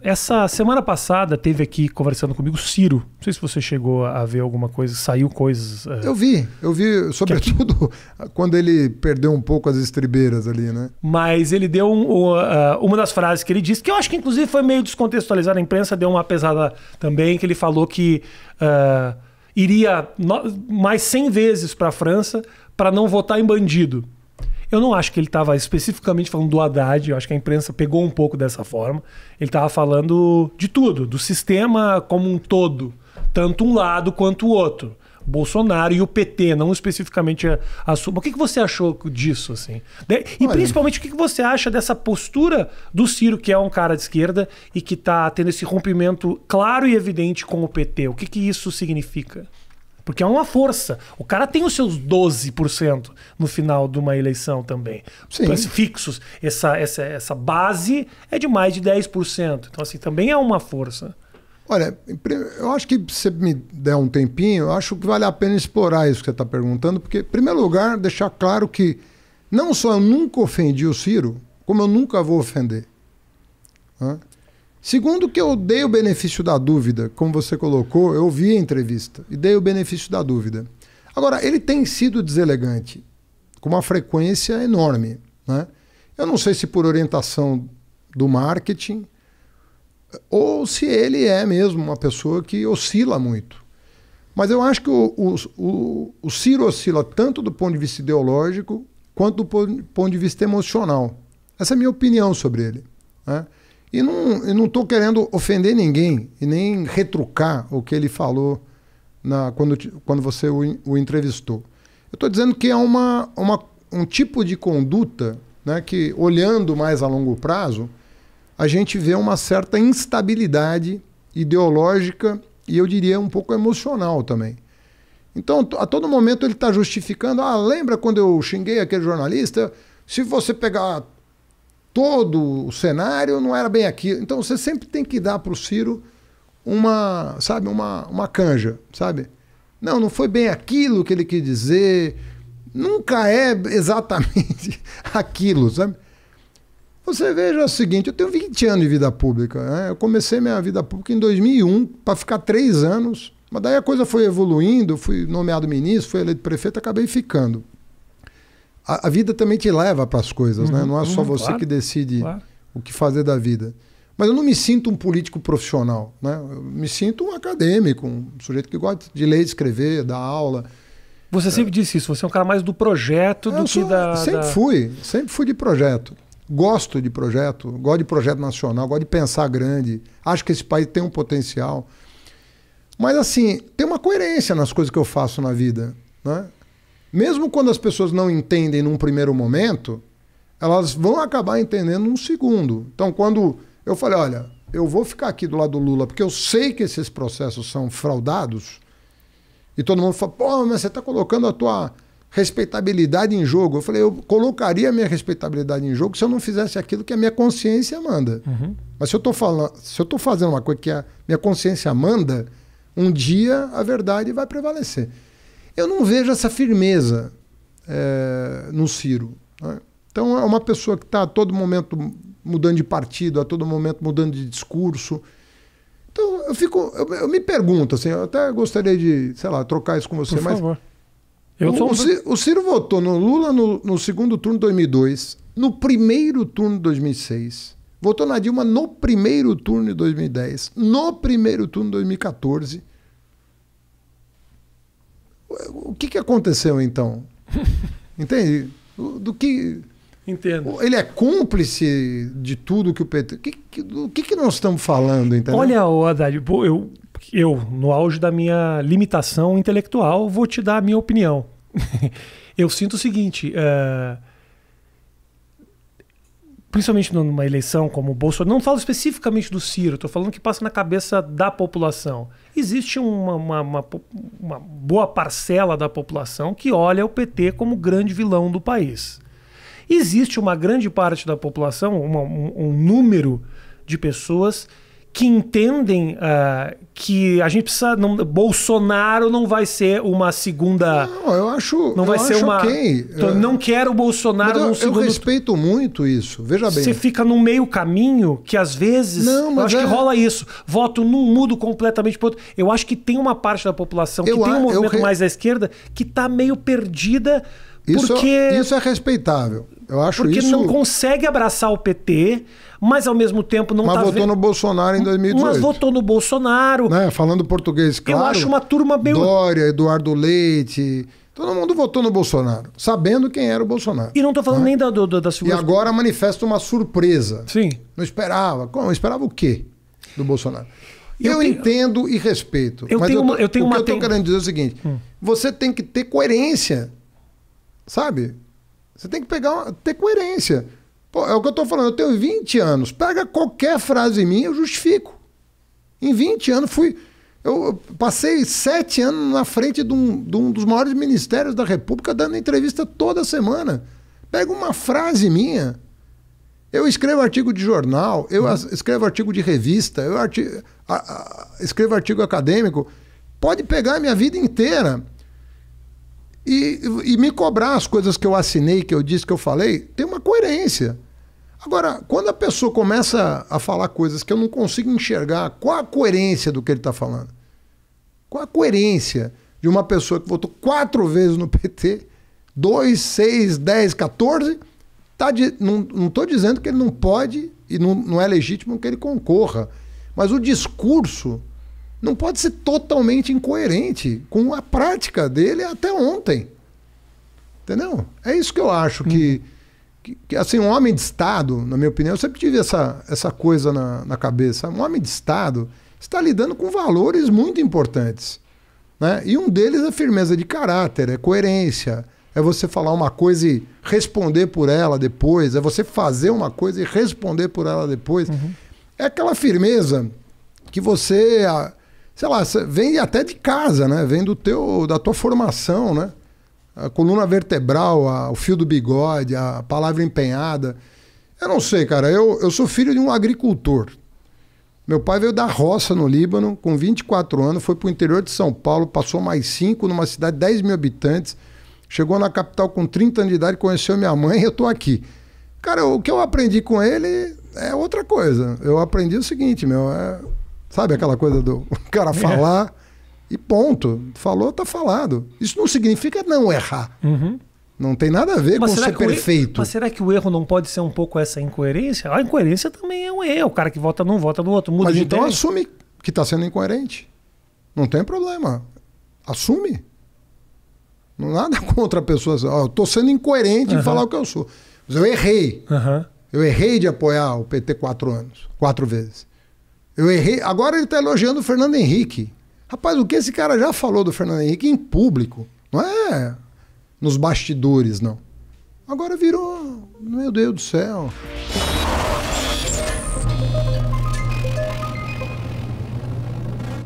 Essa semana passada teve aqui conversando comigo o Ciro. Não sei se você chegou a ver alguma coisa, saiu coisas... Eu vi, sobretudo quando ele perdeu um pouco as estribeiras ali, né? Mas ele deu uma das frases que ele disse, que eu acho que inclusive foi meio descontextualizada, a imprensa deu uma pesada também, que ele falou que iria mais 100 vezes para a França para não votar em bandido. Eu não acho que ele estava especificamente falando do Haddad, eu acho que a imprensa pegou um pouco dessa forma. Ele estava falando de tudo, do sistema como um todo, tanto um lado quanto o outro. Bolsonaro e o PT, não especificamente a sua. O que você achou disso, assim? E principalmente, o que você acha dessa postura do Ciro, que é um cara de esquerda e que está tendo esse rompimento claro e evidente com o PT? O que isso significa? Porque é uma força. O cara tem os seus 12% no final de uma eleição também. Sim. Fixos. Essa base é de mais de 10%. Então, assim, também é uma força. Olha, eu acho que se você me der um tempinho, eu acho que vale a pena explorar isso que você está perguntando, porque, em primeiro lugar, deixar claro que não só eu nunca ofendi o Ciro, como eu nunca vou ofender. Segundo, que eu dei o benefício da dúvida, como você colocou, eu vi a entrevista e dei o benefício da dúvida. Agora, ele tem sido deselegante, com uma frequência enorme, né? Eu não sei se por orientação do marketing ou se ele é mesmo uma pessoa que oscila muito. Mas eu acho que o Ciro oscila tanto do ponto de vista ideológico quanto do ponto de vista emocional. Essa é a minha opinião sobre ele, né? E não estou querendo ofender ninguém e nem retrucar o que ele falou quando você o entrevistou. Eu estou dizendo que é um tipo de conduta, né, que, olhando mais a longo prazo, a gente vê uma certa instabilidade ideológica e, eu diria, um pouco emocional também. Então, a todo momento ele está justificando, lembra quando eu xinguei aquele jornalista? Se você pegar todo o cenário, não era bem aquilo. Então você sempre tem que dar para o Ciro uma canja, sabe? Não foi bem aquilo que ele quis dizer, nunca é exatamente aquilo, sabe? Você veja o seguinte, eu tenho 20 anos de vida pública, né? Eu comecei minha vida pública em 2001, para ficar 3 anos, mas daí a coisa foi evoluindo, fui nomeado ministro, fui eleito prefeito, acabei ficando. A vida também te leva para as coisas, né? Não é só você que decide o que fazer da vida. Mas eu não me sinto um político profissional, né? Eu me sinto um acadêmico, um sujeito que gosta de ler, escrever, dar aula. Você sempre disse isso, você é um cara mais do projeto do que da... Sempre fui de projeto. Gosto de projeto nacional, gosto de pensar grande. Acho que esse país tem um potencial. Mas, assim, tem uma coerência nas coisas que eu faço na vida, né? Mesmo quando as pessoas não entendem num primeiro momento, elas vão acabar entendendo num segundo. Então, quando eu falei, olha, eu vou ficar aqui do lado do Lula, porque eu sei que esses processos são fraudados, e todo mundo fala, pô, mas você está colocando a tua respeitabilidade em jogo. Eu falei, eu colocaria a minha respeitabilidade em jogo se eu não fizesse aquilo que a minha consciência manda. Mas se eu estou fazendo uma coisa que a minha consciência manda, um dia a verdade vai prevalecer. Eu não vejo essa firmeza no Ciro, né? Então é uma pessoa que está a todo momento mudando de partido, a todo momento mudando de discurso. Então eu me pergunto, assim, eu até gostaria de, sei lá, trocar isso com você. Por favor. O Ciro votou no Lula no segundo turno de 2002, no primeiro turno de 2006, votou na Dilma no primeiro turno de 2010, no primeiro turno de 2014. O que aconteceu, então? Entende? Do que... Entendo. Ele é cúmplice de tudo que o PT... Do que nós estamos falando, entendeu? Olha, Haddad, eu, no auge da minha limitação intelectual, vou te dar a minha opinião. Eu sinto o seguinte... principalmente numa eleição como o Bolsonaro, não falo especificamente do Ciro, estou falando que passa na cabeça da população. Existe uma boa parcela da população que olha o PT como grande vilão do país. Existe uma grande parte da população, um número de pessoas que entendem que a gente precisa... Bolsonaro não vai ser uma segunda... Não, eu acho... Não vai ser uma... ok. Não quero o Bolsonaro no segundo... Eu respeito muito isso. Veja bem. Você fica no meio caminho que às vezes... eu acho que rola isso. Voto num, mudo completamente pro outro. Eu acho que tem uma parte da população que tem um movimento mais à esquerda que tá meio perdida porque... Isso é respeitável. Eu acho porque isso... não consegue abraçar o PT, mas ao mesmo tempo não mas votou no Bolsonaro em 2018. Mas votou no Bolsonaro. Né? Falando português, claro. Eu acho uma turma meio... Dória, Eduardo Leite... Todo mundo votou no Bolsonaro, sabendo quem era o Bolsonaro. E não tô falando nem das figuras... E agora manifesta uma surpresa. Sim. Não esperava. Como? Esperava o quê do Bolsonaro? Eu entendo e respeito. O que eu tô querendo dizer é o seguinte. Você tem que ter coerência. Sabe? Você tem que ter coerência. Pô, é o que eu tô falando. Eu tenho 20 anos. Pega qualquer frase minha, eu justifico. Em 20 anos eu passei 7 anos na frente de um dos maiores ministérios da República, dando entrevista toda semana. Pega uma frase minha. Eu escrevo artigo de jornal, eu escrevo artigo de revista, eu escrevo artigo acadêmico. Pode pegar a minha vida inteira e me cobrar as coisas que eu assinei, que eu disse, que eu falei. Tem uma coerência. Agora, quando a pessoa começa a falar coisas que eu não consigo enxergar, qual a coerência do que ele está falando? Qual a coerência de uma pessoa que votou 4 vezes no PT, 2, 6, 10, 14... Não estou dizendo que ele não pode e não é legítimo que ele concorra, mas o discurso não pode ser totalmente incoerente com a prática dele até ontem. Entendeu? É isso que eu acho que assim, um homem de Estado, na minha opinião, eu sempre tive essa coisa na cabeça. Um homem de Estado está lidando com valores muito importantes, né? E um deles é firmeza de caráter, é coerência. É você falar uma coisa e responder por ela depois. É você fazer uma coisa e responder por ela depois. É aquela firmeza que você, sei lá, vem até de casa, né? Vem da tua formação, né? A coluna vertebral, o fio do bigode, a palavra empenhada. Eu não sei, cara. Eu sou filho de um agricultor. Meu pai veio da roça no Líbano, com 24 anos, foi para o interior de São Paulo, passou mais 5 numa cidade de 10 mil habitantes. Chegou na capital com 30 anos de idade, conheceu minha mãe e eu tô aqui. Cara, o que eu aprendi com ele é outra coisa. Eu aprendi o seguinte, sabe aquela coisa do cara falar e ponto. Falou, tá falado. Isso não significa não errar. Não tem nada a ver com ser perfeito. Mas será que o erro não pode ser um pouco essa incoerência? A incoerência também é um erro. O cara que vota num vota no outro. Muda mas de então ideia. Assume que tá sendo incoerente. Não tem problema. Assume. Nada contra a pessoa. Eu tô sendo incoerente em falar o que eu sou. Mas eu errei. Eu errei de apoiar o PT 4 vezes. Eu errei. Agora ele está elogiando o Fernando Henrique. Rapaz, o que esse cara já falou do Fernando Henrique em público? Não é nos bastidores, não. Agora virou... Meu Deus do céu.